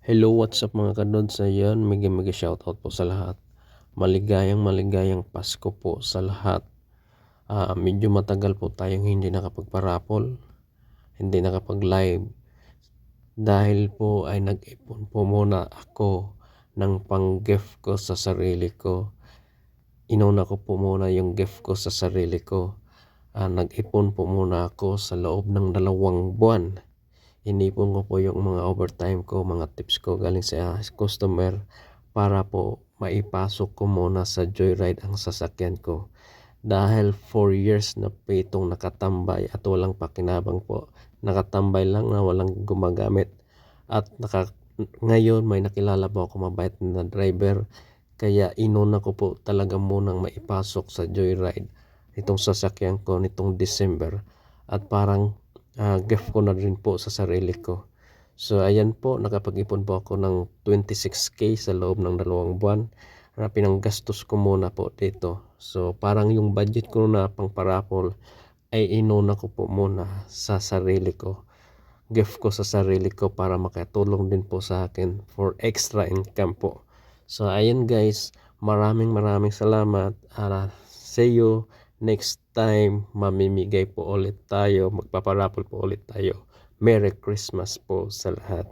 Hello, what's up mga kadods? Ayan, mega shoutout po sa lahat. Maligayang Pasko po sa lahat. Medyo matagal po tayong hindi nakapagparapol, hindi nakapag-live. Dahil po ay nag-ipon po muna ako ng pang-gift ko sa sarili ko. Inuna ko po muna yung gift ko sa sarili ko. Nag-ipon po muna ako sa loob ng 2 buwan. Inipon ko po yung mga overtime ko, mga tips ko galing sa customer para po maipasok ko muna sa Joyride ang sasakyan ko. Dahil 4 years na po itong nakatambay at walang pakinabang po. Nakatambay lang na walang gumagamit. At ngayon may nakilala po ako mabait na driver. Kaya inuna ko po talaga munang maipasok sa Joyride itong sasakyan ko nitong December. At parang gift ko na rin po sa sarili ko. So ayan po, nakapag-ipon po ako ng 26K sa loob ng 2 buwan. Pinanggastos ko muna po dito. So parang yung budget ko na pang parapol ay inuna ko po muna sa sarili ko. Gift ko sa sarili ko para makatulong din po sa akin for extra income po. So ayan guys, maraming salamat. See you next time. Mamimigay po ulit tayo, magpaparapol po ulit tayo. Merry Christmas po sa lahat.